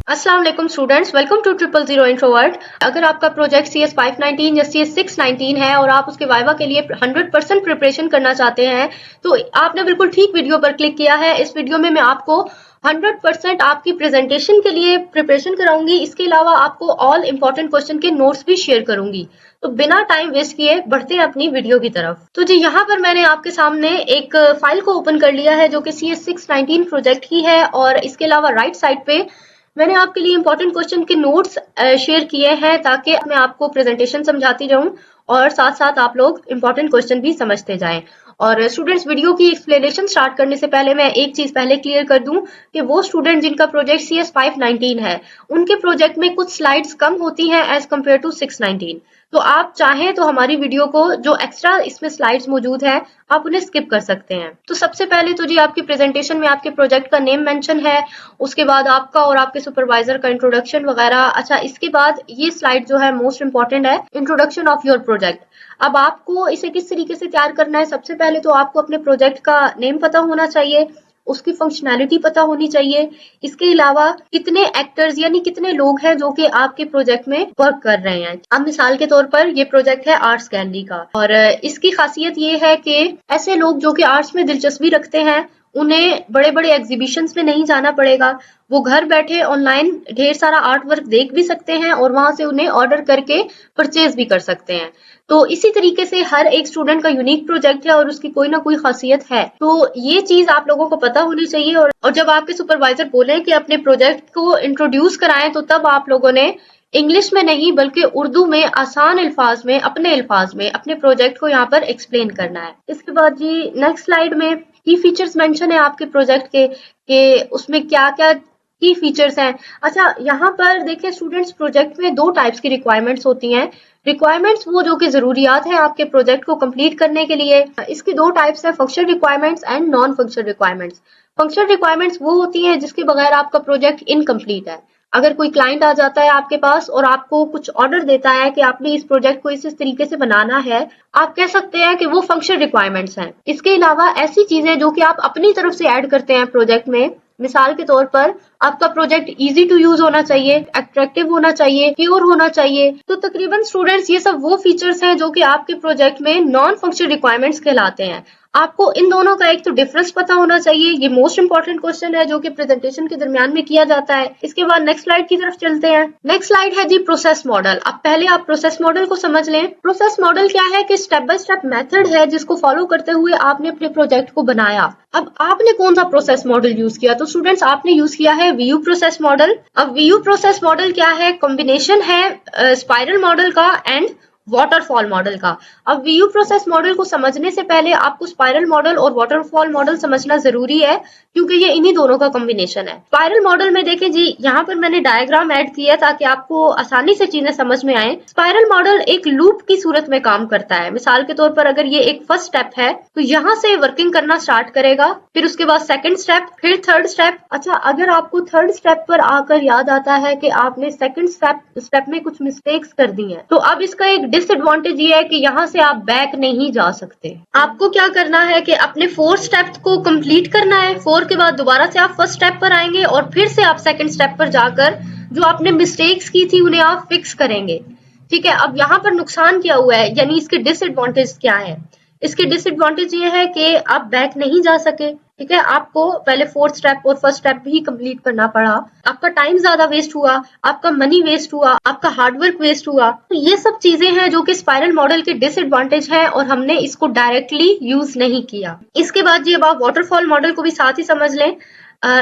अस्सलाम वालेकुम students, welcome to 000 introvert. अगर आपका प्रोजेक्ट CS 519 या CS 619 है और आप उसके वाइवा के लिए 100% प्रिपरेशन करना चाहते हैं तो आपने बिल्कुल ठीक वीडियो पर क्लिक किया है। इस वीडियो में मैं आपको 100% आपकी प्रेजेंटेशन के लिए प्रिपरेशन कराऊंगी। इसके अलावा आपको ऑल इंपॉर्टेंट क्वेश्चन के नोट्स भी शेयर करूंगी। तो बिना टाइम वेस्ट किए बढ़ते हैं अपनी वीडियो की तरफ। तो जी यहाँ पर मैंने आपके सामने एक फाइल को ओपन कर लिया है जो कि CS 619 प्रोजेक्ट की है और इसके अलावा राइट साइड पे मैंने आपके लिए इंपॉर्टेंट क्वेश्चन के नोट्स शेयर किए हैं ताकि मैं आपको प्रेजेंटेशन समझाती रहूं और साथ साथ आप लोग इंपॉर्टेंट क्वेश्चन भी समझते जाएं। और स्टूडेंट्स, वीडियो की एक्सप्लेनेशन स्टार्ट करने से पहले मैं एक चीज पहले क्लियर कर दूं कि वो स्टूडेंट जिनका प्रोजेक्ट CS 519 है उनके प्रोजेक्ट में कुछ स्लाइड्स कम होती हैं एज कम्पेयर टू 619। तो आप चाहें तो हमारी वीडियो को जो एक्स्ट्रा इसमें स्लाइड्स मौजूद है आप उन्हें स्किप कर सकते हैं। तो सबसे पहले तो जी आपकी प्रेजेंटेशन में आपके प्रोजेक्ट का नेम मेंशन है, उसके बाद आपका और आपके सुपरवाइजर का इंट्रोडक्शन वगैरह। अच्छा, इसके बाद ये स्लाइड जो है मोस्ट इंपॉर्टेंट है, इंट्रोडक्शन ऑफ योर प्रोजेक्ट। अब आपको इसे किस तरीके से तैयार करना है, सबसे पहले तो आपको अपने प्रोजेक्ट का नेम पता होना चाहिए, उसकी फंक्शनैलिटी पता होनी चाहिए। इसके अलावा कितने एक्टर्स यानी कितने लोग हैं जो कि आपके प्रोजेक्ट में वर्क कर रहे हैं। अब मिसाल के तौर पर ये प्रोजेक्ट है आर्ट्स गैलरी का और इसकी खासियत ये है कि ऐसे लोग जो कि आर्ट्स में दिलचस्पी रखते हैं उन्हें बड़े बड़े एग्जीबिशंस में नहीं जाना पड़ेगा। वो घर बैठे ऑनलाइन ढेर सारा आर्ट वर्क देख भी सकते हैं और वहां से उन्हें ऑर्डर करके परचेज भी कर सकते हैं। तो इसी तरीके से हर एक स्टूडेंट का यूनिक प्रोजेक्ट है और उसकी कोई ना कोई खासियत है। तो ये चीज आप लोगों को पता होनी चाहिए। और जब आपके सुपरवाइजर बोले कि अपने प्रोजेक्ट को इंट्रोड्यूस कराएं तो तब आप लोगों ने इंग्लिश में नहीं बल्कि उर्दू में आसान अल्फाज में अपने प्रोजेक्ट को यहाँ पर एक्सप्लेन करना है। इसके बाद जी नेक्स्ट स्लाइड में की फीचर्स मेंशन है आपके प्रोजेक्ट के उसमें क्या क्या की फीचर्स हैं। अच्छा, यहाँ पर देखिए स्टूडेंट्स, प्रोजेक्ट में दो टाइप्स की रिक्वायरमेंट्स होती हैं। रिक्वायरमेंट्स वो जो कि जरूरियात है आपके प्रोजेक्ट को कंप्लीट करने के लिए। इसकी दो टाइप्स है, functional requirements and non functional requirements. Functional requirements वो होती हैं जिसके बगैर आपका प्रोजेक्ट इनकम्प्लीट है। अगर कोई क्लाइंट आ जाता है आपके पास और आपको कुछ ऑर्डर देता है कि आपने इस प्रोजेक्ट को इस तरीके से बनाना है, आप कह सकते हैं कि वो फंक्शनल रिक्वायरमेंट्स हैं। इसके अलावा ऐसी चीजें जो कि आप अपनी तरफ से ऐड करते हैं प्रोजेक्ट में, मिसाल के तौर पर आपका प्रोजेक्ट इजी टू यूज होना चाहिए, अट्रैक्टिव होना चाहिए, प्योर होना चाहिए। तो तकरीबन स्टूडेंट्स ये सब वो फीचर्स हैं जो कि आपके प्रोजेक्ट में नॉन फंक्शनल रिक्वायरमेंट्स कहलाते हैं। आपको इन दोनों का एक तो डिफरेंस पता होना चाहिए। ये मोस्ट इंपॉर्टेंट क्वेश्चन है जो कि प्रेजेंटेशन के दरमियान में किया जाता है। इसके बाद नेक्स्ट स्लाइड की तरफ चलते हैं। नेक्स्ट स्लाइड है जी प्रोसेस मॉडल। अब पहले आप प्रोसेस मॉडल को समझ लें। प्रोसेस मॉडल क्या है कि स्टेप बाय स्टेप मेथड है जिसको फॉलो करते हुए आपने अपने प्रोजेक्ट को बनाया। अब आपने कौन सा प्रोसेस मॉडल यूज किया, तो स्टूडेंट्स आपने यूज किया है VU प्रोसेस मॉडल। अब VU प्रोसेस मॉडल क्या है, कॉम्बिनेशन है स्पाइरल मॉडल का एंड वाटरफॉल मॉडल का। अब VU प्रोसेस मॉडल को समझने से पहले आपको स्पाइरल मॉडल और वाटरफॉल मॉडल समझना जरूरी है क्योंकि ये इन्हीं दोनों का कॉम्बिनेशन है। स्पाइरल मॉडल में देखें जी, यहाँ पर मैंने डायग्राम ऐड किया ताकि आपको आसानी से चीजें समझ में आए। स्पाइरल मॉडल एक लूप की सूरत में काम करता है। मिसाल के तौर पर अगर ये एक फर्स्ट स्टेप है तो यहाँ से वर्किंग करना स्टार्ट करेगा, फिर उसके बाद सेकंड स्टेप, फिर थर्ड स्टेप। अच्छा, अगर आपको थर्ड स्टेप पर आकर याद आता है कि आपने सेकंड स्टेप में कुछ मिस्टेक्स कर दी हैं, तो अब इसका एक डिसएडवांटेज ये है कि यहाँ से आप बैक नहीं जा सकते। आपको क्या करना है कि अपने 4 स्टेप को कंप्लीट करना है। 4 के बाद दोबारा से आप फर्स्ट स्टेप पर आएंगे और फिर से आप सेकंड स्टेप पर जाकर जो आपने मिस्टेक्स की थी उन्हें आप फिक्स करेंगे। ठीक है, अब यहाँ पर नुकसान क्या हुआ है, यानी इसके डिसएडवांटेज क्या है। इसके डिसएडवांटेज ये है कि आप बैक नहीं जा सके। ठीक है, आपको पहले 4th स्टेप और फर्स्ट स्टेप भी कंप्लीट करना पड़ा। आपका टाइम ज्यादा वेस्ट हुआ, आपका मनी वेस्ट हुआ, आपका हार्डवर्क वेस्ट हुआ। तो ये सब चीजें हैं जो कि स्पाइरल मॉडल के डिसएडवांटेज हैं और हमने इसको डायरेक्टली यूज नहीं किया। इसके बाद जी अब आप वाटरफॉल मॉडल को भी साथ ही समझ लें।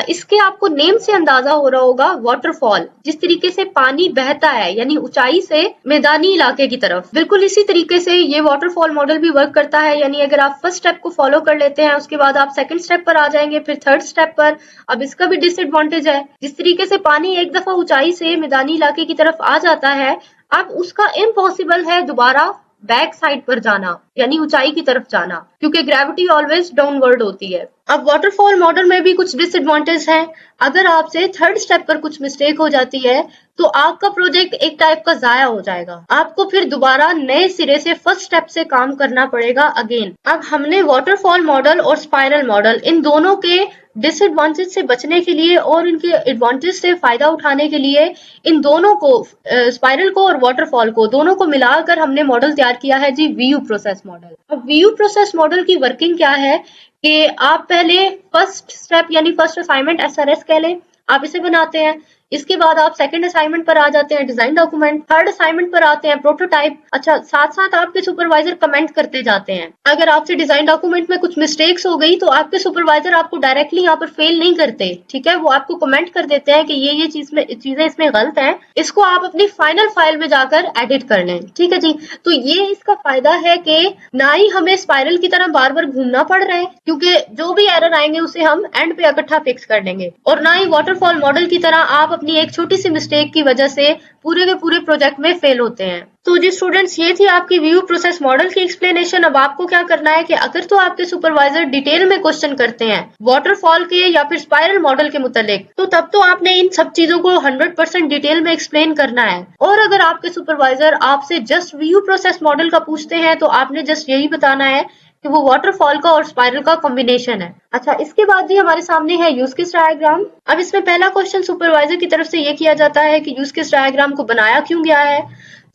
इसके आपको नेम से अंदाजा हो रहा होगा, वाटरफॉल जिस तरीके से पानी बहता है यानी ऊंचाई से मैदानी इलाके की तरफ, बिल्कुल इसी तरीके से ये वाटरफॉल मॉडल भी वर्क करता है। यानी अगर आप फर्स्ट स्टेप को फॉलो कर लेते हैं, उसके बाद आप सेकंड स्टेप पर आ जाएंगे, फिर थर्ड स्टेप पर। अब इसका भी डिसएडवांटेज है, जिस तरीके से पानी एक दफा ऊंचाई से मैदानी इलाके की तरफ आ जाता है, अब उसका इम्पॉसिबल है दोबारा बैक साइड पर जाना यानी ऊंचाई की तरफ जाना, क्योंकि ग्रेविटी ऑलवेज डाउनवर्ड होती है। अब वाटरफॉल मॉडल में भी कुछ डिसएडवांटेज हैं। अगर आपसे थर्ड स्टेप पर कुछ मिस्टेक हो जाती है तो आपका प्रोजेक्ट एक टाइप का जाया हो जाएगा। आपको फिर दोबारा नए सिरे से फर्स्ट स्टेप से काम करना पड़ेगा अगेन। अब हमने वाटरफॉल मॉडल और स्पाइरल मॉडल इन दोनों के डिसएडवांटेज से बचने के लिए और इनके एडवांटेज से फायदा उठाने के लिए इन दोनों को, स्पाइरल को और वाटरफॉल को, दोनों को मिलाकर हमने मॉडल तैयार किया है जी, वीयू प्रोसेस मॉडल। अब वीयू प्रोसेस मॉडल की वर्किंग क्या है कि आप पहले फर्स्ट स्टेप यानी फर्स्ट असाइनमेंट SRS कह लें, आप इसे बनाते हैं। इसके बाद आप सेकंड असाइनमेंट पर आ जाते हैं, डिजाइन डॉक्यूमेंट। थर्ड असाइनमेंट पर आते हैं, प्रोटोटाइप। अच्छा, साथ साथ आपके सुपरवाइजर कमेंट करते जाते हैं। अगर आपसे डिजाइन डॉक्यूमेंट में कुछ मिस्टेक्स हो गई तो आपके सुपरवाइजर आपको डायरेक्टली यहाँ पर फेल नहीं करते, ठीक है, वो आपको कमेंट कर देते हैं कि ये चीजें इसमें गलत है, इसको आप अपनी फाइनल फाइल में जाकर एडिट कर लें, ठीक है जी। तो ये इसका फायदा है कि ना ही हमें स्पाइरल की तरह बार बार घूमना पड़ रहा है, क्योंकि जो भी एरर आएंगे उसे हम एंड पे इकट्ठा फिक्स कर लेंगे, और ना ही वाटरफॉल मॉडल की तरह आप अपनी एक छोटी सी मिस्टेक की वजह से पूरे के पूरे प्रोजेक्ट में फेल होते हैं। तो जी स्टूडेंट्स, ये थी आपकी व्यू प्रोसेस मॉडल की एक्सप्लेनेशन। अब आपको क्या करना है कि अगर तो आपके सुपरवाइजर डिटेल में क्वेश्चन करते हैं वाटरफॉल के या फिर स्पाइरल मॉडल के मुतालिक, तो तब तो आपने इन सब चीजों को 100% डिटेल में एक्सप्लेन करना है। और अगर आपके सुपरवाइजर आपसे जस्ट व्यू प्रोसेस मॉडल का पूछते हैं तो आपने जस्ट यही बताना है कि वो वाटरफॉल का और स्पाइरल का कॉम्बिनेशन है। अच्छा, इसके बाद जी हमारे सामने है यूज केस डायग्राम। अब इसमें पहला क्वेश्चन सुपरवाइजर की तरफ से ये किया जाता है कि यूज केस डायग्राम को बनाया क्यों गया है।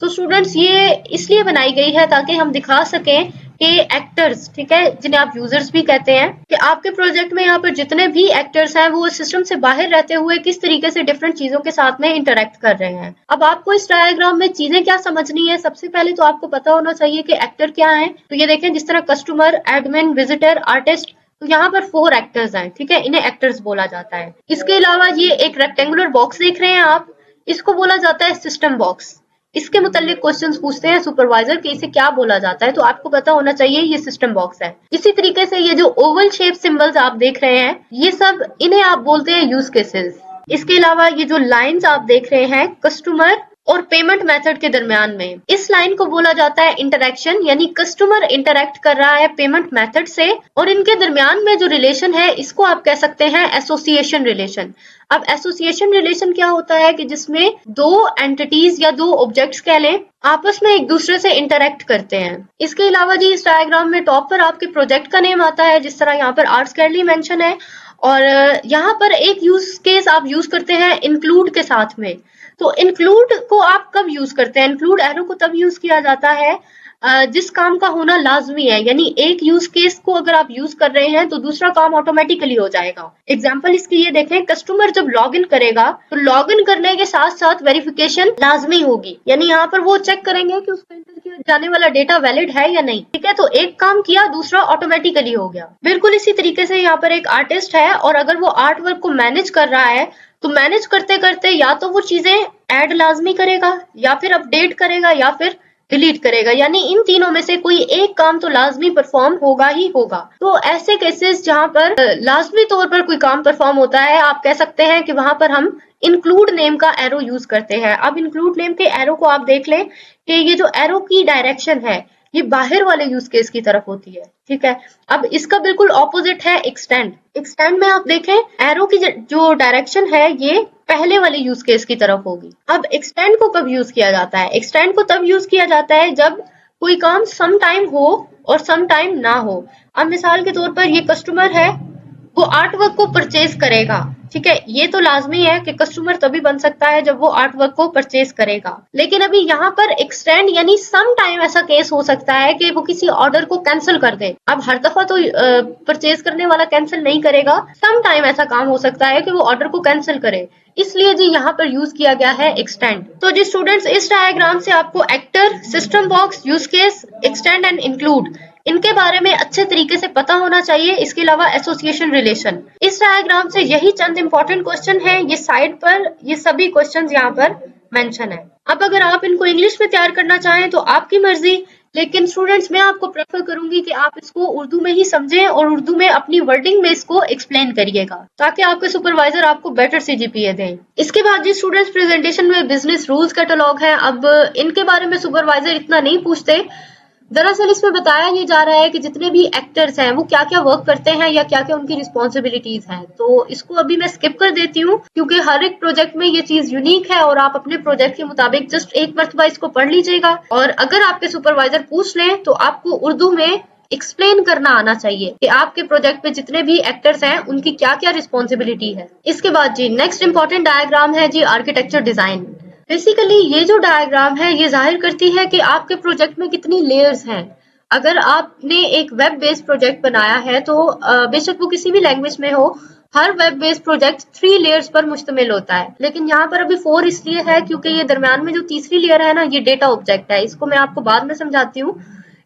तो स्टूडेंट्स, ये इसलिए बनाई गई है ताकि हम दिखा सकें कि एक्टर्स, ठीक है, जिन्हें आप यूजर्स भी कहते हैं, कि आपके प्रोजेक्ट में यहाँ पर जितने भी एक्टर्स हैं वो सिस्टम से बाहर रहते हुए किस तरीके से डिफरेंट चीजों के साथ में इंटरेक्ट कर रहे हैं। अब आपको इस डायग्राम में चीजें क्या समझनी है, सबसे पहले तो आपको पता होना चाहिए कि एक्टर क्या है। तो ये देखें, जिस तरह कस्टमर, एडमिन, विजिटर, आर्टिस्ट, तो यहाँ पर 4 एक्टर्स हैं, ठीक है, इन्हें एक्टर्स बोला जाता है। इसके अलावा ये एक रेक्टेंगुलर बॉक्स देख रहे हैं आप, इसको बोला जाता है सिस्टम बॉक्स। इसके मुतालिक क्वेश्चंस पूछते हैं सुपरवाइजर कि इसे क्या बोला जाता है, तो आपको पता होना चाहिए ये सिस्टम बॉक्स है। इसी तरीके से ये जो ओवल शेप सिंबल्स आप देख रहे हैं, ये सब, इन्हें आप बोलते हैं यूज केसेस। इसके अलावा ये जो लाइंस आप देख रहे हैं कस्टमर और पेमेंट मेथड के दरमियान में, इस लाइन को बोला जाता है इंटरेक्शन, यानी कस्टमर इंटरेक्ट कर रहा है पेमेंट मेथड से, और इनके दरमियान में जो रिलेशन है इसको आप कह सकते हैं एसोसिएशन रिलेशन। अब एसोसिएशन रिलेशन क्या होता है कि जिसमें 2 एंटिटीज या 2 ऑब्जेक्ट्स कह लें आपस में एक दूसरे से इंटरेक्ट करते हैं। इसके अलावा जी इस डायग्राम में टॉप पर आपके प्रोजेक्ट का नेम आता है, जिस तरह यहाँ पर आर्ट्स कैडली मेंशन है, और यहाँ पर एक यूज केस आप यूज करते हैं इंक्लूड के साथ में। तो इंक्लूड को आप कब यूज करते हैं, इंक्लूड एरो को तब यूज किया जाता है जिस काम का होना लाजमी है, यानी एक यूज केस को अगर आप यूज कर रहे हैं तो दूसरा काम ऑटोमेटिकली हो जाएगा। एग्जांपल इसकी ये देखें, कस्टमर जब लॉग इन करेगा तो लॉग इन करने के साथ साथ वेरिफिकेशन लाजमी होगी, यानी यहाँ पर वो चेक करेंगे कि उसका इंटर किया जाने वाला डेटा वैलिड है या नहीं, ठीक है। तो एक काम किया, दूसरा ऑटोमेटिकली हो गया। बिल्कुल इसी तरीके से यहाँ पर एक आर्टिस्ट है और अगर वो आर्ट वर्क को मैनेज कर रहा है तो मैनेज करते करते या तो वो चीजें ऐड लाजमी करेगा, या फिर अपडेट करेगा, या फिर डिलीट करेगा, यानी इन तीनों में से कोई एक काम तो लाजमी परफॉर्म होगा ही होगा। तो ऐसे केसेस जहां पर लाजमी तौर पर कोई काम परफॉर्म होता है, आप कह सकते हैं कि वहां पर हम इंक्लूड नेम का एरो यूज करते हैं। अब इंक्लूड नेम के एरो को आप देख लें कि ये जो एरो की डायरेक्शन है ये बाहर वाले यूज केस की तरफ होती है, ठीक है। अब इसका बिल्कुल ऑपोजिट है एक्सटेंड। एक्सटेंड में आप देखें एरो की जो डायरेक्शन है ये पहले वाले यूज केस की तरफ होगी। अब एक्सटेंड को कब यूज किया जाता है, एक्सटेंड को तब यूज किया जाता है जब कोई काम सम टाइम हो और सम टाइम ना हो। अब मिसाल के तौर पर ये कस्टमर है, वो आर्ट वर्क को परचेज करेगा, ठीक है, ये तो लाजमी है कि कस्टमर तभी बन सकता है जब वो आर्ट वर्क को परचेज करेगा। लेकिन अभी यहाँ पर एक्सटेंड यानी सम टाइम ऐसा केस हो सकता है कि वो किसी ऑर्डर को कैंसिल कर दे। अब हर दफा तो परचेज करने वाला कैंसिल नहीं करेगा, सम टाइम ऐसा काम हो सकता है कि वो ऑर्डर को कैंसिल करे, इसलिए जी यहाँ पर यूज किया गया है एक्सटेंड। तो जी स्टूडेंट्स, इस डायग्राम से आपको actor, system box, use case, extend and include, इनके बारे में अच्छे तरीके से पता होना चाहिए। इसके अलावा एसोसिएशन रिलेशन, इस डायग्राम से यही चंद इंपॉर्टेंट क्वेश्चन हैं, ये साइड पर ये सभी क्वेश्चंस यहाँ पर मेंशन है। अब अगर आप इनको इंग्लिश में तैयार करना चाहें तो आपकी मर्जी, लेकिन स्टूडेंट्स मैं आपको प्रेफर करूंगी कि आप इसको उर्दू में ही समझें और उर्दू में अपनी वर्डिंग में इसको एक्सप्लेन करिएगा, ताकि आपके सुपरवाइजर आपको बेटर CGPA दें। इसके बाद जी स्टूडेंट्स, प्रेजेंटेशन में बिजनेस रूल्स कैटलॉग है। अब इनके बारे में सुपरवाइजर इतना नहीं पूछते, दरअसल इसमें बताया ये जा रहा है कि जितने भी एक्टर्स हैं वो क्या क्या वर्क करते हैं या क्या क्या उनकी रिस्पॉन्सिबिलिटीज हैं। तो इसको अभी मैं स्किप कर देती हूँ क्योंकि हर एक प्रोजेक्ट में ये चीज यूनिक है और आप अपने प्रोजेक्ट के मुताबिक जस्ट एक मरतबा इसको पढ़ लीजिएगा, और अगर आपके सुपरवाइजर पूछ लें तो आपको उर्दू में एक्सप्लेन करना आना चाहिए कि आपके प्रोजेक्ट में जितने भी एक्टर्स हैं उनकी क्या क्या रिस्पॉन्सिबिलिटी है। इसके बाद जी नेक्स्ट इंपॉर्टेंट डायग्राम है जी आर्किटेक्चर डिजाइन। बेसिकली ये जो डायग्राम है ये जाहिर करती है कि आपके प्रोजेक्ट में कितनी लेयर्स हैं। अगर आपने एक वेब बेस्ड प्रोजेक्ट बनाया है तो बेशक वो किसी भी लैंग्वेज में हो, हर वेब बेस्ड प्रोजेक्ट 3 लेयर्स पर मुश्तमिल होता है, लेकिन यहाँ पर अभी 4 इसलिए है क्योंकि ये दरमियान में जो तीसरी लेयर है ना, ये डेटा ऑब्जेक्ट है। इसको मैं आपको बाद में समझाती हूँ।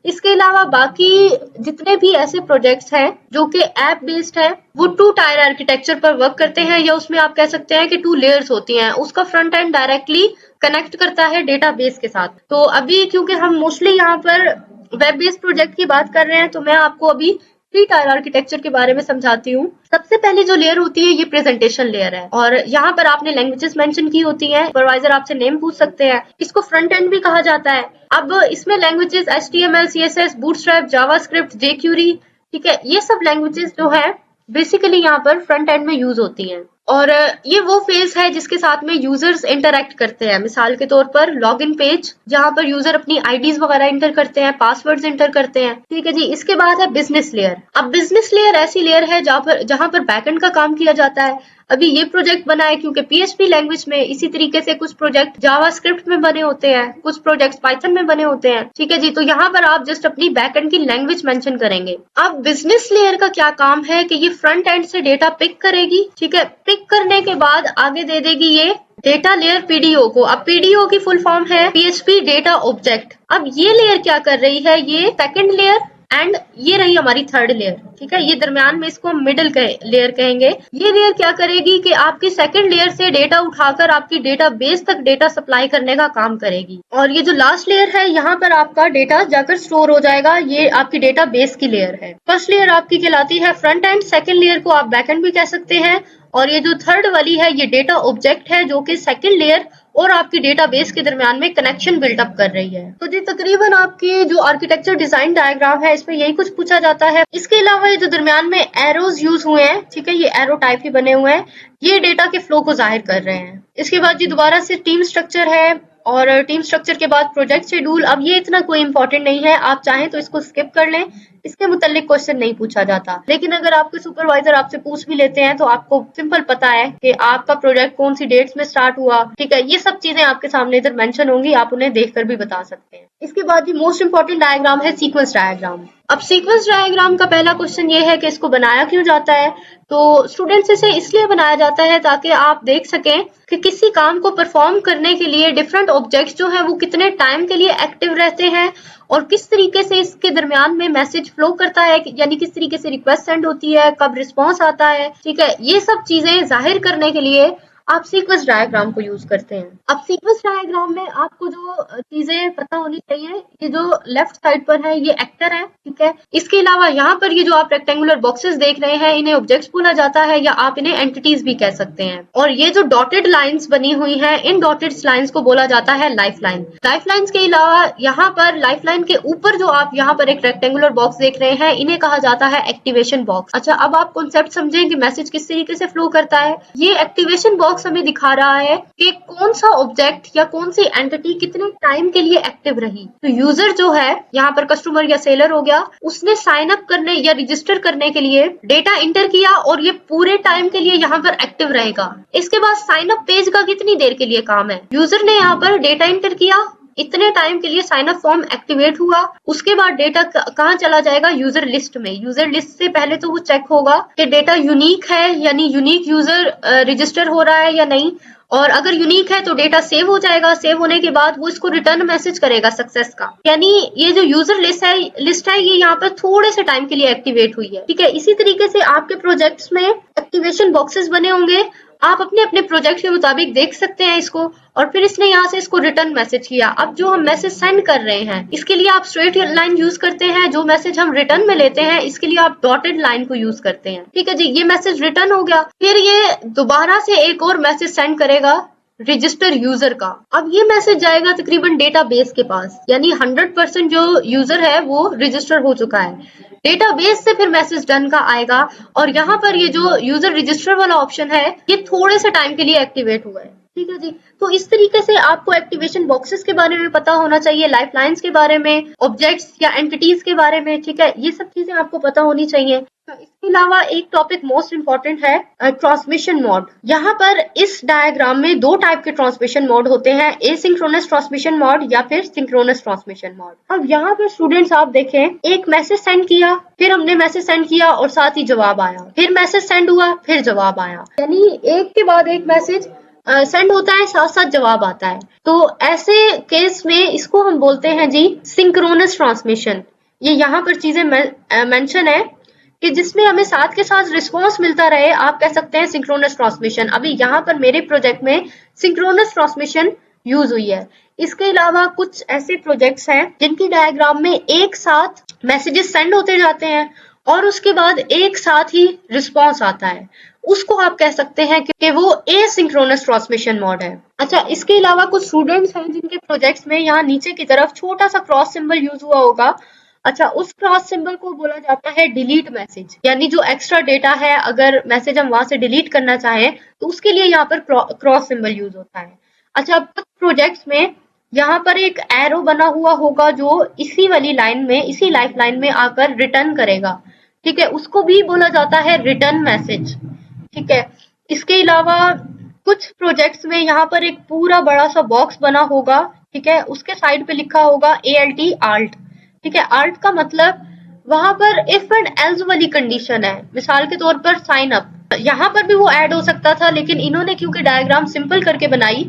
इसके अलावा बाकी जितने भी ऐसे प्रोजेक्ट्स हैं जो कि ऐप बेस्ड है, वो 2 टायर आर्किटेक्चर पर वर्क करते हैं, या उसमें आप कह सकते हैं कि 2 लेयर्स होती हैं। उसका फ्रंट एंड डायरेक्टली कनेक्ट करता है डेटाबेस के साथ। तो अभी क्योंकि हम मोस्टली यहाँ पर वेब बेस्ड प्रोजेक्ट की बात कर रहे हैं, तो मैं आपको अभी 3 टायर आर्किटेक्चर के बारे में समझाती हूँ। सबसे पहली जो लेयर होती है ये प्रेजेंटेशन लेयर है, और यहाँ पर आपने लैंग्वेजेस मेंशन की होती हैं। सुपरवाइजर आपसे नेम पूछ सकते हैं। इसको फ्रंट एंड भी कहा जाता है। अब इसमें languages HTML, CSS, bootstrap, JavaScript, jQuery, ठीक है, ये सब लैंग्वेजेस जो है बेसिकली यहाँ पर फ्रंट एंड में यूज होती हैं। और ये वो फेज है जिसके साथ में यूजर्स इंटरैक्ट करते हैं। मिसाल के तौर पर लॉगिन पेज, जहां पर यूजर अपनी आईडीज वगैरह इंटर करते हैं, पासवर्ड्स इंटर करते हैं, ठीक है जी। इसके बाद है बिजनेस लेयर। अब बिजनेस लेयर ऐसी लेयर है जहां पर बैकएंड का काम किया जाता है। अभी ये प्रोजेक्ट बना है क्योंकि PHP लैंग्वेज में, इसी तरीके से कुछ प्रोजेक्ट जावास्क्रिप्ट में बने होते हैं, कुछ प्रोजेक्ट्स पाइथन में बने होते हैं, ठीक है जी। तो यहाँ पर आप जस्ट अपनी बैकएंड की लैंग्वेज मेंशन करेंगे। अब बिजनेस लेयर का क्या काम है कि ये फ्रंट एंड से डेटा पिक करेगी, ठीक है। पिक करने के बाद आगे दे देगी ये डेटा लेयर PDO को। अब PDO की फुल फॉर्म है PHP डेटा ऑब्जेक्ट। अब ये लेयर क्या कर रही है, ये सेकंड लेयर एंड ये रही हमारी थर्ड लेयर, ठीक है। ये दरमियान में इसको मिडिल लेयर कहेंगे। ये लेयर क्या करेगी कि आपकी सेकंड लेयर से डेटा उठाकर आपकी डेटाबेस तक डेटा सप्लाई करने का काम करेगी। और ये जो लास्ट लेयर है, यहाँ पर आपका डेटा जाकर स्टोर हो जाएगा। ये आपकी डेटाबेस की लेयर है। फर्स्ट लेयर आपकी कहलाती है फ्रंट एंड, सेकंड लेयर को आप बैक एंड भी कह सकते हैं, और ये जो थर्ड वाली है ये डेटा ऑब्जेक्ट है, जो कि सेकंड लेयर और आपकी डेटाबेस के दरमियान में कनेक्शन बिल्डअप कर रही है। तो जी तकरीबन आपकी जो आर्किटेक्चर डिजाइन डायग्राम है इसमें यही कुछ पूछा जाता है। इसके अलावा ये जो दरमियान में एरोज यूज हुए हैं, ठीक है, ये एरो टाइप के बने हुए हैं, ये डेटा के फ्लो को जाहिर कर रहे हैं। इसके बाद जी दोबारा से टीम स्ट्रक्चर है, और टीम स्ट्रक्चर के बाद प्रोजेक्ट शेड्यूल। अब ये इतना कोई इंपॉर्टेंट नहीं है, आप चाहें तो इसको स्किप कर लें, इसके मुतालिक क्वेश्चन नहीं पूछा जाता। लेकिन अगर आपके सुपरवाइजर आपसे पूछ भी लेते हैं तो आपको सिंपल पता है कि आपका प्रोजेक्ट कौन सी डेट्स में स्टार्ट हुआ, ठीक है। ये सब चीजें आपके सामने इधर मेंशन होंगी, आप उन्हें देखकर भी बता सकते हैं। इसके बाद ये मोस्ट इंपॉर्टेंट डायग्राम है सीक्वेंस डायग्राम। अब सीक्वेंस डायग्राम का पहला क्वेश्चन ये है कि इसको बनाया क्यों जाता है। तो स्टूडेंट्स इसे इसलिए बनाया जाता है ताकि आप देख सकें कि किसी काम को परफॉर्म करने के लिए डिफरेंट ऑब्जेक्ट्स जो हैं वो कितने टाइम के लिए एक्टिव रहते हैं, और किस तरीके से इसके दरमियान में मैसेज फ्लो करता है, यानी किस तरीके से रिक्वेस्ट सेंड होती है, कब रिस्पॉन्स आता है, ठीक है। ये सब चीजें जाहिर करने के लिए आप सीक्वेंस डायग्राम को यूज करते हैं। अब सीक्वेंस डायग्राम में आपको जो चीजें पता होनी चाहिए, ये जो लेफ्ट साइड पर है ये एक्टर है, ठीक है। इसके अलावा यहाँ पर ये जो आप रेक्टेंगुलर बॉक्सेस देख रहे हैं, इन्हें ऑब्जेक्ट्स बोला जाता है, या आप इन्हें एंटिटीज भी कह सकते हैं। और ये जो डॉटेड लाइन्स बनी हुई है, इन डॉटेड लाइन्स को बोला जाता है लाइफ लाइन। लाइफ लाइन्स के अलावा यहाँ पर लाइफ लाइन के ऊपर जो आप यहाँ पर एक रेक्टेंगुलर बॉक्स देख रहे हैं, इन्हें कहा जाता है एक्टिवेशन बॉक्स। अच्छा, अब आप कॉन्सेप्ट समझें कि मैसेज किस तरीके से फ्लो करता है। ये एक्टिवेशन बॉक्स हमें दिखा रहा है कि कौन सा ऑब्जेक्ट या कौन सी एंटिटी कितने टाइम के लिए एक्टिव रही। तो यूजर जो है, यहाँ पर कस्टमर या सेलर हो गया, उसने साइन अप करने या रजिस्टर करने के लिए डेटा इंटर किया, और ये पूरे टाइम के लिए यहाँ पर एक्टिव रहेगा। इसके बाद साइन अप पेज का कितनी देर के लिए काम है, यूजर ने यहाँ पर डेटा इंटर किया, इतने टाइम के लिए साइन अप फॉर्म एक्टिवेट हुआ, उसके बाद डेटा कहाँ चला जाएगा, यूजर लिस्ट में। यूजर लिस्ट से पहले तो वो चेक होगा कि डेटा यूनिक है, यानी यूनिक यूजर रजिस्टर हो रहा है या नहीं, और अगर यूनिक है तो डेटा सेव हो जाएगा। सेव होने के बाद वो इसको रिटर्न मैसेज करेगा सक्सेस का, यानी ये जो यूजर लिस्ट है ये यहाँ पर थोड़े से टाइम के लिए एक्टिवेट हुई है, ठीक है। इसी तरीके से आपके प्रोजेक्ट्स में एक्टिवेशन बॉक्सेस बने होंगे, आप अपने अपने प्रोजेक्ट के मुताबिक देख सकते हैं इसको। और फिर इसने यहाँ से इसको रिटर्न मैसेज किया। अब जो हम मैसेज सेंड कर रहे हैं, इसके लिए आप स्ट्रेट लाइन यूज करते हैं। जो मैसेज हम रिटर्न में लेते हैं, इसके लिए आप डॉटेड लाइन को यूज करते हैं, ठीक है जी। ये मैसेज रिटर्न हो गया, फिर ये दोबारा से एक और मैसेज सेंड करेगा, रजिस्टर यूजर का। अब ये मैसेज जाएगा तकरीबन डेटाबेस के पास, यानी 100% जो यूजर है वो रजिस्टर हो चुका है। डेटाबेस से फिर मैसेज डन का आएगा और यहाँ पर ये जो यूजर रजिस्टर वाला ऑप्शन है ये थोड़े से टाइम के लिए एक्टिवेट हुआ है। ठीक है जी, तो इस तरीके से आपको एक्टिवेशन बॉक्सेस के बारे में पता होना चाहिए, लाइफलाइंस के बारे में, ऑब्जेक्ट्स या एंटिटीज के बारे में। ठीक है, ये सब चीजें आपको पता होनी चाहिए। इसके अलावा एक टॉपिक मोस्ट इंपॉर्टेंट है ट्रांसमिशन मोड। यहाँ पर इस डायग्राम में दो टाइप के ट्रांसमिशन मोड होते हैं, एसिंक्रोनस ट्रांसमिशन मोड या फिर सिंक्रोनस ट्रांसमिशन मोड। अब यहाँ पर स्टूडेंट्स आप देखें, एक मैसेज सेंड किया, फिर हमने मैसेज सेंड किया और साथ ही जवाब आया, फिर मैसेज सेंड हुआ, फिर जवाब आया, यानी एक के बाद एक मैसेज सेंड होता है, साथ साथ जवाब आता है। तो ऐसे केस में इसको हम बोलते हैं जी सिंक्रोनस ट्रांसमिशन। ये यहाँ पर चीजें मेंशन है कि जिसमें हमें साथ के साथ रिस्पॉन्स मिलता रहे, आप कह सकते हैं सिंक्रोनस ट्रांसमिशन। अभी यहाँ पर मेरे प्रोजेक्ट में सिंक्रोनस ट्रांसमिशन यूज हुई है। इसके अलावा कुछ ऐसे प्रोजेक्ट्स हैं जिनकी डायग्राम में एक साथ मैसेजेस सेंड होते जाते हैं और उसके बाद एक साथ ही रिस्पॉन्स आता है, उसको आप कह सकते हैं कि वो एसिंक्रोनस ट्रांसमिशन मोड है। अच्छा, इसके अलावा कुछ स्टूडेंट्स हैं जिनके प्रोजेक्ट्स में यहाँ नीचे की तरफ छोटा सा क्रॉस सिंबल यूज हुआ होगा। अच्छा, उस क्रॉस सिंबल को बोला जाता है डिलीट मैसेज, यानी जो एक्स्ट्रा डेटा है अगर मैसेज हम वहां से डिलीट करना चाहें तो उसके लिए यहाँ पर क्रॉस सिंबल यूज होता है। अच्छा, कुछ प्रोजेक्ट्स में यहाँ पर एक एरो बना हुआ होगा जो इसी वाली लाइन में, इसी लाइफ लाइन में आकर रिटर्न करेगा। ठीक है, उसको भी बोला जाता है रिटर्न मैसेज। ठीक है, इसके अलावा कुछ प्रोजेक्ट्स में यहाँ पर एक पूरा बड़ा सा बॉक्स बना होगा। ठीक है, उसके साइड पे लिखा होगा ALT आल्ट। ठीक है, आल्ट का मतलब वहां पर इफ एंड एल्स वाली कंडीशन है, मिसाल के तौर पर साइन अप, यहाँ पर भी वो ऐड हो सकता था, लेकिन इन्होंने क्योंकि डायग्राम सिंपल करके बनाई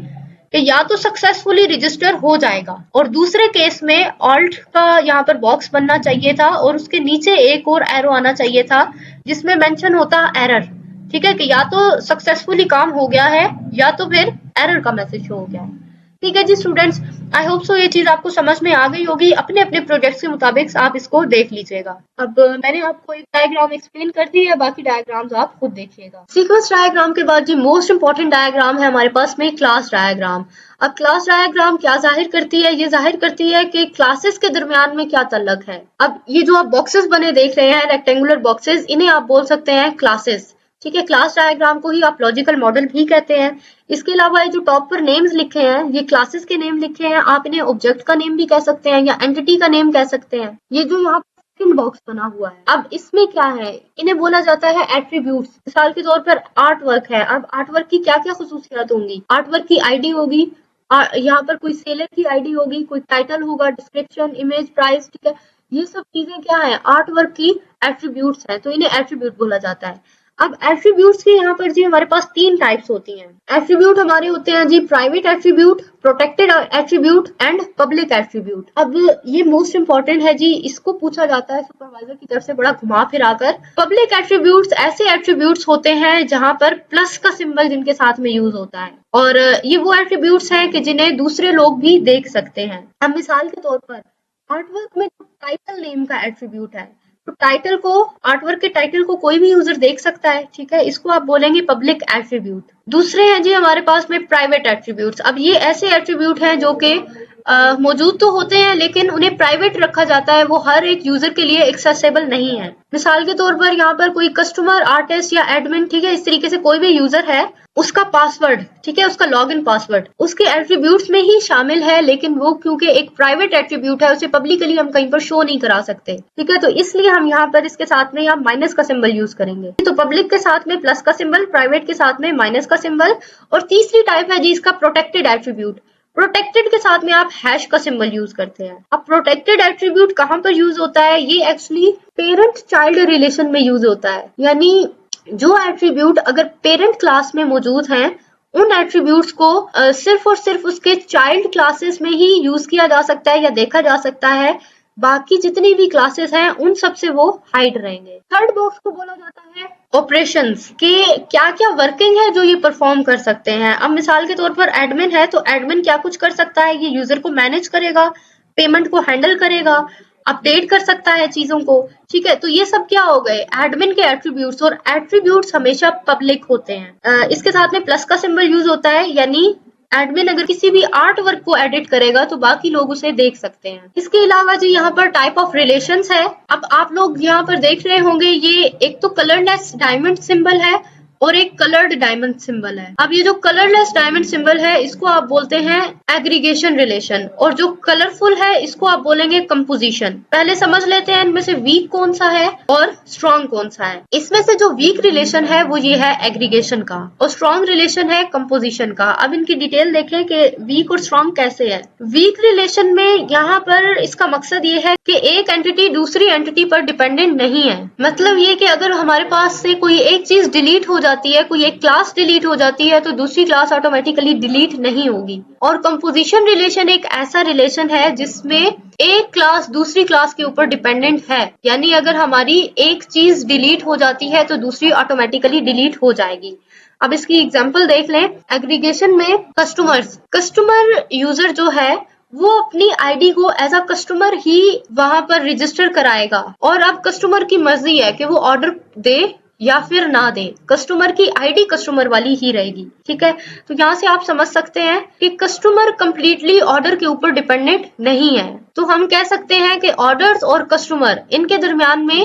कि या तो सक्सेसफुली रजिस्टर हो जाएगा और दूसरे केस में ऑल्ट का यहाँ पर बॉक्स बनना चाहिए था और उसके नीचे एक और एरो आना चाहिए था जिसमें मेंशन होता एरर। ठीक है, कि या तो सक्सेसफुली काम हो गया है या तो फिर एरर का मैसेज हो गया है। ठीक है जी स्टूडेंट्स, आई होप सो ये चीज आपको समझ में आ गई होगी। अपने अपने प्रोजेक्ट्स के मुताबिक आप इसको देख लीजिएगा। अब मैंने आपको एक डायग्राम एक्सप्लेन कर दी है, बाकी डायग्राम्स आप खुद देखिएगा। सीक्वेंस डायग्राम के बाद जी मोस्ट इंपॉर्टेंट डायग्राम है हमारे पास में क्लास डायग्राम। अब क्लास डायग्राम क्या जाहिर करती है? ये जाहिर करती है कि क्लासेस के दरमियान में क्या तल्लक है। अब ये जो आप बॉक्सेस बने देख रहे हैं, रेक्टेंगुलर बॉक्सेस, इन्हें आप बोल सकते हैं क्लासेस। ठीक है, क्लास डायग्राम को ही आप लॉजिकल मॉडल भी कहते हैं। इसके अलावा ये जो टॉप पर नेम्स लिखे हैं, ये क्लासेस के नेम लिखे हैं, आप इन्हें ऑब्जेक्ट का नेम भी कह सकते हैं या एंटिटी का नेम कह सकते हैं। ये जो यहाँ सेकंड बॉक्स बना हुआ है, अब इसमें क्या है, इन्हें बोला जाता है एट्रीब्यूट्स। मिसाल के तौर पर आर्ट वर्क है, अब आर्ट वर्क की क्या क्या खुसूसियात होंगी? आर्ट वर्क की आईडी होगी, यहाँ पर कोई सेलर की आईडी होगी, कोई टाइटल होगा, डिस्क्रिप्शन, इमेज, प्राइस। ठीक है, ये सब चीजें क्या है, आर्ट वर्क की एट्रीब्यूट्स है, तो इन्हें एट्रीब्यूट बोला जाता है। अब एट्रीब्यूट्स के यहाँ पर जी हमारे पास तीन टाइप्स होती हैं। एट्रीब्यूट हमारे होते हैं जी private attribute, protected attribute and public attribute. अब ये मोस्ट इंपॉर्टेंट है जी, इसको पूछा जाता है सुपरवाइजर की तरफ से बड़ा घुमा फिरा कर। पब्लिक एट्रीब्यूट्स ऐसे एट्रीब्यूट्स होते हैं जहां पर प्लस का सिंबल जिनके साथ में यूज होता है, और ये वो एट्रीब्यूट्स हैं कि जिन्हें दूसरे लोग भी देख सकते हैं। अब मिसाल के तौर पर आर्टवर्क में टाइटल नेम का एट्रीब्यूट है, तो टाइटल को, आर्टवर्क के टाइटल को कोई भी यूजर देख सकता है। ठीक है, इसको आप बोलेंगे पब्लिक एट्रीब्यूट। दूसरे हैं जी हमारे पास में प्राइवेट एट्रीब्यूट्स। अब ये ऐसे एट्रीब्यूट हैं जो कि मौजूद तो होते हैं लेकिन उन्हें प्राइवेट रखा जाता है, वो हर एक यूजर के लिए एक्सेसिबल नहीं है। मिसाल के तौर पर यहाँ पर कोई कस्टमर, आर्टिस्ट या एडमिन, ठीक है, इस तरीके से कोई भी यूजर है, उसका पासवर्ड, ठीक है, उसका लॉगिन पासवर्ड उसके एट्रीब्यूट्स में ही शामिल है, लेकिन वो क्योंकि एक प्राइवेट एट्रीब्यूट है उसे पब्लिकली हम कहीं पर शो नहीं करा सकते। ठीक है, तो इसलिए हम यहाँ पर इसके साथ में यहाँ माइनस का सिंबल यूज करेंगे। तो पब्लिक के साथ में प्लस का सिंबल, प्राइवेट के साथ में माइनस का सिंबल। और तीसरी टाइप है जी इसका प्रोटेक्टेड एट्रीब्यूट। प्रोटेक्टेड के साथ में आप हैश का सिंबल यूज करते हैं। अब प्रोटेक्टेड एट्रीब्यूट कहाँ पर यूज होता है? ये एक्चुअली पेरेंट चाइल्ड रिलेशन में यूज होता है, यानी जो एट्रीब्यूट अगर पेरेंट क्लास में मौजूद हैं उन एट्रीब्यूट्स को सिर्फ और सिर्फ उसके चाइल्ड क्लासेस में ही यूज किया जा सकता है या देखा जा सकता है, बाकी जितनी भी क्लासेस हैं उन सब से वो हाइड रहेंगे। थर्ड बॉक्स को बोला जाता है ऑपरेशंस, के क्या क्या वर्किंग है जो ये परफॉर्म कर सकते हैं। अब मिसाल के तौर पर एडमिन है, तो एडमिन क्या कुछ कर सकता है? ये यूजर को मैनेज करेगा, पेमेंट को हैंडल करेगा, अपडेट कर सकता है चीजों को। ठीक है, तो ये सब क्या हो गए? एडमिन के एट्रीब्यूट्स, और एट्रीब्यूट्स हमेशा पब्लिक होते हैं। इसके साथ में प्लस का सिंबल यूज होता है, यानी एडमिन अगर किसी भी आर्ट वर्क को एडिट करेगा तो बाकी लोग उसे देख सकते हैं। इसके अलावा जी यहाँ पर टाइप ऑफ रिलेशंस है। अब आप लोग यहाँ पर देख रहे होंगे, ये एक तो कलरलेस डायमंड सिंबल है और एक कलर्ड डायमंड सिंबल है। अब ये जो कलरलेस डायमंड सिंबल है इसको आप बोलते हैं एग्रीगेशन रिलेशन, और जो कलरफुल है इसको आप बोलेंगे कंपोजिशन। पहले समझ लेते हैं इनमें से वीक कौन सा है और स्ट्रॉन्ग कौन सा है। इसमें से जो वीक रिलेशन है वो ये है एग्रीगेशन का, और स्ट्रॉन्ग रिलेशन है कंपोजिशन का। अब इनकी डिटेल देखें कि वीक और स्ट्रॉन्ग कैसे है। वीक रिलेशन में यहाँ पर इसका मकसद ये है कि एक एंटिटी दूसरी एंटिटी पर डिपेंडेंट नहीं है। मतलब ये कि अगर हमारे पास से कोई एक चीज डिलीट हो जाती है, कोई एक क्लास डिलीट हो जाती है, तो दूसरी क्लास ऑटोमेटिकली डिलीट नहीं होगी। और कंपोजिशन रिलेशन एक ऐसा रिलेशन है जिसमें एक क्लास दूसरी क्लास के ऊपर डिपेंडेंट है, यानी अगर हमारी एक चीज डिलीट हो जाती है तो दूसरी ऑटोमेटिकली डिलीट हो जाएगी। अब इसकी एग्जांपल देख लें। एग्रीगेशन में कस्टमर यूजर जो है वो अपनी आईडी को एज अ कस्टमर ही वहां पर रजिस्टर कराएगा, और अब कस्टमर की मर्जी है कि वो ऑर्डर दे या फिर ना दे। कस्टमर की आईडी कस्टमर वाली ही रहेगी। ठीक है, तो यहाँ से आप समझ सकते हैं कि कस्टमर कंप्लीटली ऑर्डर के ऊपर डिपेंडेंट नहीं है। तो हम कह सकते हैं कि ऑर्डर्स और कस्टमर इनके दरमियान में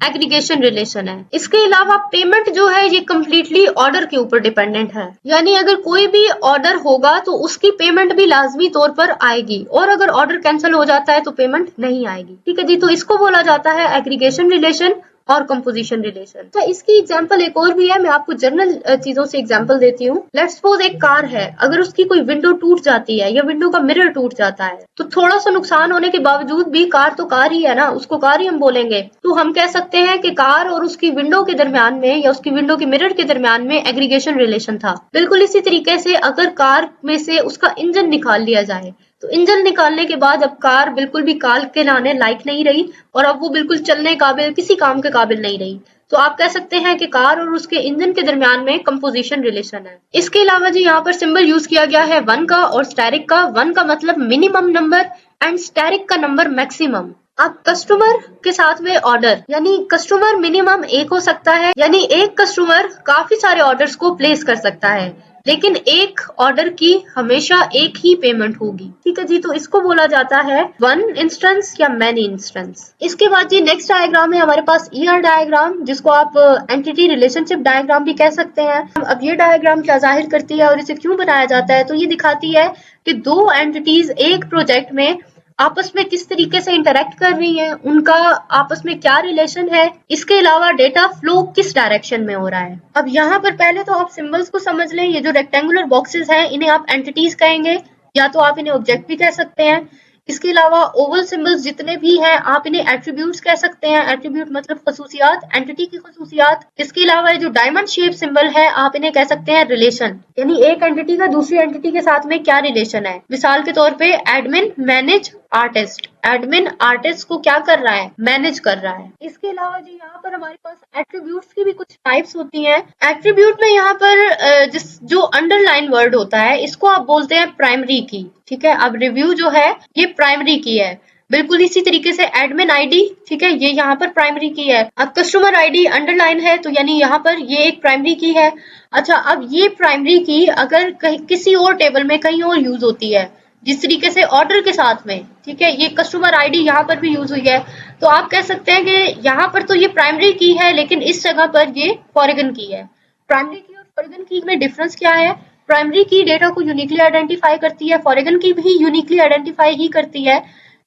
एग्रीगेशन रिलेशन है। इसके अलावा पेमेंट जो है ये कम्प्लीटली ऑर्डर के ऊपर डिपेंडेंट है, यानी अगर कोई भी ऑर्डर होगा तो उसकी पेमेंट भी लाजमी तौर पर आएगी, और अगर ऑर्डर कैंसिल हो जाता है तो पेमेंट नहीं आएगी। ठीक है जी, तो इसको बोला जाता है एग्रीगेशन रिलेशन और कंपोजिशन रिलेशन। तो इसकी एग्जांपल एक और भी है, मैं आपको जनरल चीजों से एग्जांपल देती हूँ। लेट्स सपोज एक कार है, अगर उसकी कोई विंडो टूट जाती है या विंडो का मिरर टूट जाता है, तो थोड़ा सा नुकसान होने के बावजूद भी कार तो कार ही है ना, उसको कार ही हम बोलेंगे। तो हम कह सकते हैं कि कार और उसकी विंडो के दरमियान में या उसकी विंडो के मिरर के दरमियान में एग्रीगेशन रिलेशन था। बिल्कुल इसी तरीके से अगर कार में से उसका इंजन निकाल लिया जाए, तो इंजन निकालने के बाद अब कार बिल्कुल भी कार कहलाने लायक नहीं रही, और अब वो बिल्कुल चलने काबिल, किसी काम के काबिल नहीं रही। तो आप कह सकते हैं कि कार और उसके इंजन के दरमियान में कंपोजिशन रिलेशन है। इसके अलावा जी यहाँ पर सिंबल यूज किया गया है 1 का और स्टेरिक का। 1 का मतलब मिनिमम नंबर एंड स्टेरिक का नंबर मैक्सिमम। अब कस्टमर के साथ में ऑर्डर, यानी कस्टमर मिनिमम एक हो सकता है, यानी एक कस्टमर काफी सारे ऑर्डर्स को प्लेस कर सकता है, लेकिन एक ऑर्डर की हमेशा एक ही पेमेंट होगी। ठीक है जी, तो इसको बोला जाता है 1 इंस्टेंस या मैनी इंस्टेंस। इसके बाद जी नेक्स्ट डायग्राम है हमारे पास ER डायग्राम, जिसको आप एंटिटी रिलेशनशिप डायग्राम भी कह सकते हैं। अब ये डायग्राम क्या जाहिर करती है और इसे क्यों बनाया जाता है, तो ये दिखाती है कि दो एंटिटीज एक प्रोजेक्ट में आपस में किस तरीके से इंटरेक्ट कर रही हैं, उनका आपस में क्या रिलेशन है, इसके अलावा डेटा फ्लो किस डायरेक्शन में हो रहा है। अब यहाँ पर पहले तो आप सिंबल्स को समझ लें। ये जो रेक्टेंगुलर बॉक्सेस हैं इन्हें आप एंटिटीज कहेंगे, या तो आप इन्हें ऑब्जेक्ट भी कह सकते हैं। इसके अलावा ओवल सिंबल्स जितने भी हैं आप इन्हें एट्रीब्यूट्स कह सकते हैं। एट्रीब्यूट मतलब खसूसियात, एंटिटी की खसूसियात। इसके अलावा जो डायमंड शेप सिंबल है आप इन्हें कह सकते हैं रिलेशन, यानी एक एंटिटी का दूसरी एंटिटी के साथ में क्या रिलेशन है। मिसाल के तौर पे admin manage artist, admin artist को क्या कर रहा है, मैनेज कर रहा है। इसके अलावा जी यहाँ पर हमारे पास एट्रीब्यूट्स की भी कुछ टाइप्स होती हैं। एट्रीब्यूट में यहाँ पर जो अंडरलाइन वर्ड होता है इसको आप बोलते हैं प्राइमरी की। ठीक है, अब रिव्यू जो है ये प्राइमरी की है। बिल्कुल इसी तरीके से एडमिन आईडी, ठीक है, ये यहाँ पर प्राइमरी की है। अब कस्टमर आईडी अंडरलाइन है तो यानी यहाँ पर ये एक प्राइमरी की है। अच्छा, अब ये प्राइमरी की अगर किसी और टेबल में कहीं और यूज होती है, जिस तरीके से ऑर्डर के साथ में, ठीक है, ये कस्टमर आईडी यहाँ पर भी यूज हुई है, तो आप कह सकते हैं कि यहाँ पर तो ये प्राइमरी की है लेकिन इस जगह पर ये फॉरगन की है। प्राइमरी की और फॉरगन की में डिफरेंस क्या है? प्राइमरी की डेटा को यूनिकली आइडेंटिफाई करती है, फॉरगन की भी यूनिकली आइडेंटिफाई ही करती है,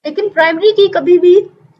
लेकिन प्राइमरी की कभी भी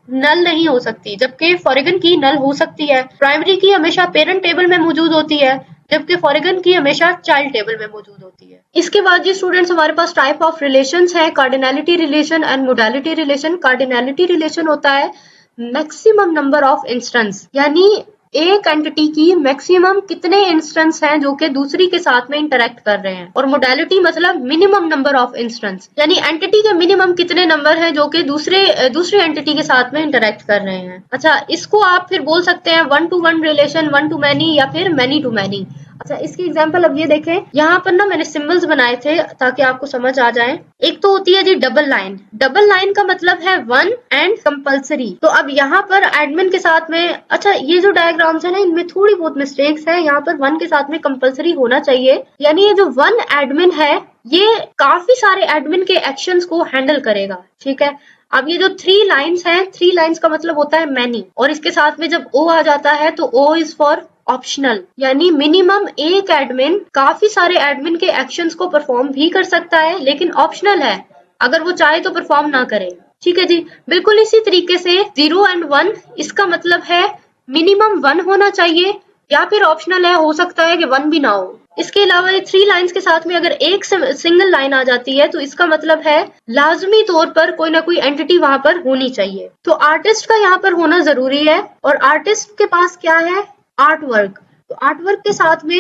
नल नहीं हो सकती, जबकि फॉरगन की नल हो सकती है। प्राइमरी की हमेशा पेरेंट टेबल में मौजूद होती है, जबकि फॉरगन की हमेशा चाइल्ड टेबल में मौजूद होती है। इसके बाद जी स्टूडेंट्स हमारे पास टाइप ऑफ रिलेशंस है, cardinality relation and modality relation. Cardinality relation होता है मैक्सिमम नंबर ऑफ इंस्टेंस, यानी एक एंटिटी की मैक्सिमम कितने इंस्टेंस हैं जो कि दूसरी के साथ में इंटरेक्ट कर रहे हैं। और मोडालिटी मतलब मिनिमम नंबर ऑफ इंस्टेंस, यानी एंटिटी के मिनिमम कितने नंबर हैं जो कि दूसरी एंटिटी के साथ में इंटरेक्ट कर रहे हैं। अच्छा, इसको आप फिर बोल सकते हैं 1 to 1 रिलेशन, 1 to many या फिर many to many। अच्छा, इसकी एग्जांपल अब ये देखें, यहाँ पर ना मैंने सिंबल्स बनाए थे ताकि आपको समझ आ जाए। एक तो होती है जी डबल लाइन। डबल लाइन का मतलब है 1 एंड कंपल्सरी। तो अब यहाँ पर एडमिन के साथ में, अच्छा ये जो डायग्राम्स है ना इनमें थोड़ी बहुत मिस्टेक्स है। यहाँ पर 1 के साथ में कंपल्सरी होना चाहिए, यानी ये जो 1 एडमिन है ये काफी सारे एडमिन के एक्शंस को हैंडल करेगा, ठीक है। अब ये जो 3 लाइन्स हैं, 3 लाइन्स का मतलब होता है मैनी, और इसके साथ में जब ओ आ जाता है तो ओ इज फॉर ऑप्शनल, यानी मिनिमम एक एडमिन काफी सारे एडमिन के एक्शंस को परफॉर्म भी कर सकता है, लेकिन ऑप्शनल है, अगर वो चाहे तो परफॉर्म ना करे, ठीक है जी। बिल्कुल इसी तरीके से 0 एंड 1, इसका मतलब है मिनिमम 1 होना चाहिए, या फिर ऑप्शनल है, हो सकता है कि 1 भी ना हो। इसके अलावा ये 3 लाइन्स के साथ में अगर एक सिंगल लाइन आ जाती है तो इसका मतलब है लाजमी तौर पर कोई ना कोई एंटिटी वहां पर होनी चाहिए। तो आर्टिस्ट का यहाँ पर होना जरूरी है, और आर्टिस्ट के पास क्या है, आर्ट वर्क। तो आर्ट वर्क के साथ में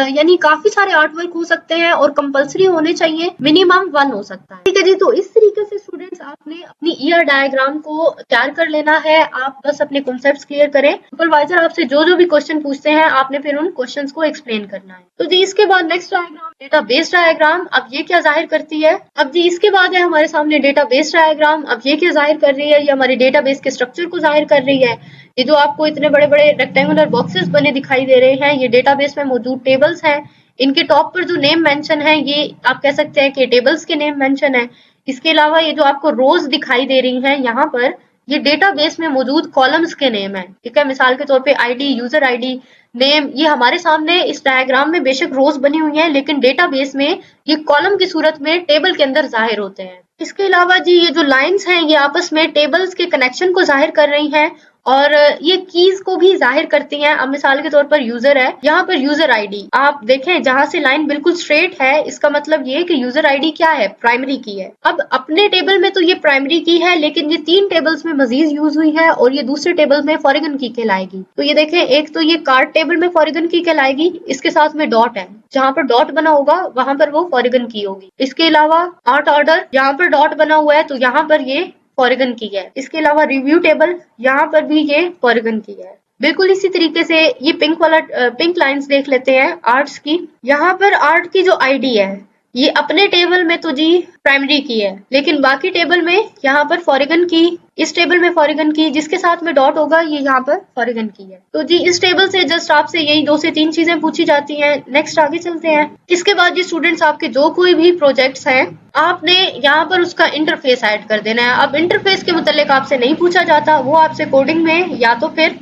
यानी काफी सारे आर्ट वर्क हो सकते हैं और कंपलसरी होने चाहिए, मिनिमम 1 हो सकता है, ठीक है जी। तो इस तरीके से स्टूडेंट्स आपने अपनी ईआर डायग्राम को तैयार कर लेना है। आप बस अपने कॉन्सेप्ट्स क्लियर करें, सुपरवाइजर आपसे जो जो भी क्वेश्चन पूछते हैं आपने फिर उन क्वेश्चंस को एक्सप्लेन करना है। तो जी इसके बाद नेक्स्ट डायग्राम, डेटाबेस डायग्राम। अब ये क्या जाहिर करती है, अब जी इसके बाद है हमारे सामने डेटाबेस डायग्राम। अब ये क्या जाहिर कर रही है, ये हमारे डेटाबेस के स्ट्रक्चर को जाहिर कर रही है। ये जो आपको इतने बड़े बड़े रेक्टेंगुलर बॉक्सेस बने दिखाई दे रहे हैं, ये डेटाबेस में मौजूद टेबल्स हैं। इनके टॉप पर जो नेम मेंशन है ये आप कह सकते हैं कि टेबल्स के नेम मेंशन है। इसके अलावा ये जो आपको रोज दिखाई दे रही हैं यहाँ पर, ये डेटाबेस में मौजूद कॉलम्स के नेम है, ठीक है। मिसाल के तौर पे आईडी, यूजर आईडी, नेम, ये हमारे सामने इस डायग्राम में बेशक रोज बनी हुई है, लेकिन डेटाबेस में ये कॉलम की सूरत में टेबल के अंदर जाहिर होते हैं। इसके अलावा जी ये जो लाइंस हैं ये आपस में टेबल्स के कनेक्शन को जाहिर कर रही हैं, और ये कीज को भी जाहिर करती हैं। अब मिसाल के तौर पर यूजर है, यहाँ पर यूजर आईडी आप देखें, जहां से लाइन बिल्कुल स्ट्रेट है, इसका मतलब ये कि यूजर आईडी क्या है, प्राइमरी की है। अब अपने टेबल में तो ये प्राइमरी की है, लेकिन ये 3 टेबल्स में मजीद यूज हुई है, और ये दूसरे टेबल में फॉरिगन की कहलाएगी। तो ये देखें, एक तो ये कार्ड टेबल में फॉरिगन की कहलाएगी, इसके साथ में डॉट है, जहां पर डॉट बना होगा वहां पर वो फॉरिगन की होगी। इसके अलावा आर्ट ऑर्डर, यहाँ पर डॉट बना हुआ है तो यहाँ पर ये फॉरिगन की है। इसके अलावा रिव्यू टेबल, यहाँ पर भी ये फॉरिगन की है। बिल्कुल इसी तरीके से ये पिंक लाइंस देख लेते हैं आर्ट्स की। यहाँ पर आर्ट की जो आईडी है ये अपने टेबल में तो जी प्राइमरी की है, लेकिन बाकी टेबल में यहाँ पर फॉरिगन की, इस टेबल में फॉरिगन की, जिसके साथ में डॉट होगा ये यहाँ पर फॉरिगन की है। तो जी इस टेबल से जस्ट आपसे यही 2 से 3 चीजें पूछी जाती हैं। नेक्स्ट आगे चलते हैं। इसके बाद जी स्टूडेंट्स आपके जो कोई भी प्रोजेक्ट्स हैं आपने यहाँ पर उसका इंटरफेस ऐड कर देना है। अब इंटरफेस के मुतालिक आपसे नहीं पूछा जाता, वो आपसे कोडिंग में या तो फिर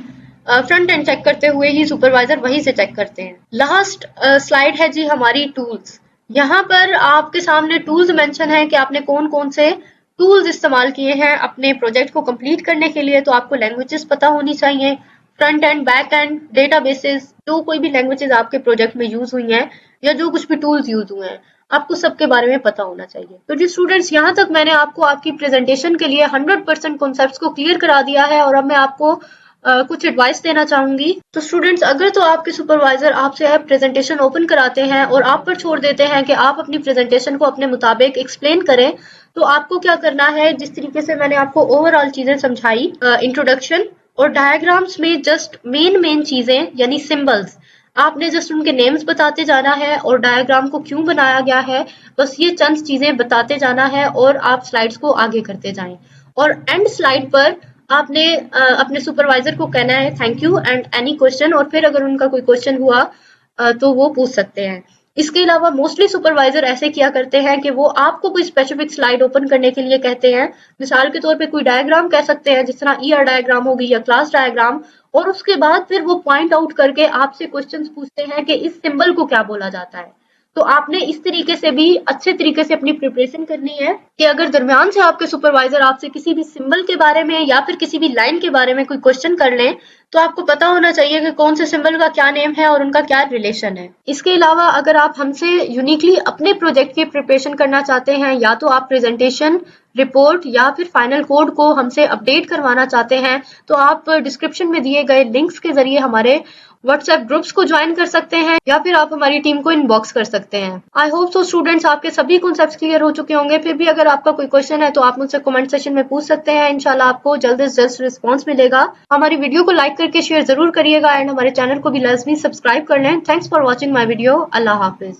फ्रंट एंड चेक करते हुए ही सुपरवाइजर वहीं से चेक करते हैं। लास्ट स्लाइड है जी हमारी टूल्स। यहाँ पर आपके सामने टूल्स मेंशन है कि आपने कौन कौन से टूल्स इस्तेमाल किए हैं अपने प्रोजेक्ट को कंप्लीट करने के लिए। तो आपको लैंग्वेजेस पता होनी चाहिए, front end back and databases, जो कोई भी लैंग्वेजेस आपके प्रोजेक्ट में यूज हुई हैं या जो कुछ भी टूल्स यूज हुए हैं आपको सबके बारे में पता होना चाहिए। तो जी स्टूडेंट्स, यहाँ तक मैंने आपको आपकी प्रेजेंटेशन के लिए 100% कॉन्सेप्ट्स को क्लियर करा दिया है, और अब मैं आपको कुछ एडवाइस देना चाहूंगी। तो स्टूडेंट्स, अगर तो आपके सुपरवाइजर आपसे प्रेजेंटेशन ओपन कराते हैं और आप पर छोड़ देते हैं कि आप अपनी प्रेजेंटेशन को अपने मुताबिक एक्सप्लेन करें, तो आपको क्या करना है, जिस तरीके से मैंने आपको ओवरऑल चीजें समझाई इंट्रोडक्शन और डायग्राम्स में, जस्ट मेन चीजें यानी सिंबल्स, आपने जस्ट उनके नेम्स बताते जाना है और डायग्राम को क्यों बनाया गया है, बस ये चंद चीजें बताते जाना है और आप स्लाइड्स को आगे करते जाएं। और एंड स्लाइड पर आपने अपने सुपरवाइजर को कहना है thank you and any question, और फिर अगर उनका कोई क्वेश्चन हुआ तो वो पूछ सकते हैं। इसके अलावा मोस्टली सुपरवाइजर ऐसे किया करते हैं कि वो आपको कोई स्पेसिफिक स्लाइड ओपन करने के लिए कहते हैं। मिसाल के तौर पे कोई डायग्राम कह सकते हैं, जिस तरह ईआर डायग्राम होगी या क्लास डायग्राम, और उसके बाद फिर वो पॉइंट आउट करके आपसे क्वेश्चंस पूछते हैं कि इस सिंबल को क्या बोला जाता है। तो आपने इस तरीके से भी अच्छे तरीके से अपनी प्रिपरेशन करनी है कि अगर दरमियान से आपके सुपरवाइजर आपसे किसी भी सिंबल के बारे में या फिर किसी भी लाइन के बारे में कोई क्वेश्चन कर लें, तो आपको पता होना चाहिए कि कौन से सिंबल का क्या नेम है और उनका क्या रिलेशन है। इसके अलावा अगर आप हमसे यूनिकली अपने प्रोजेक्ट की प्रिपरेशन करना चाहते हैं, या तो आप प्रेजेंटेशन, रिपोर्ट या फिर फाइनल कोड को हमसे अपडेट करवाना चाहते हैं, तो आप डिस्क्रिप्शन में दिए गए लिंक्स के जरिए हमारे व्हाट्सएप ग्रुप्स को ज्वाइन कर सकते हैं, या फिर आप हमारी टीम को इनबॉक्स कर सकते हैं। आई होप सो स्टूडेंट्स, आपके सभी कॉन्सेप्ट्स क्लियर हो चुके होंगे। फिर भी अगर आपका कोई क्वेश्चन है तो आप मुझसे कमेंट सेक्शन में पूछ सकते हैं। इंशाल्लाह आपको जल्द से जल्द रिस्पॉन्स मिलेगा। हमारी वीडियो को लाइक करके शेयर जरूर करिएगा एंड हमारे चैनल को भी लाजमी सब्सक्राइब कर लें। Thanks for watching my video. Allah Hafiz.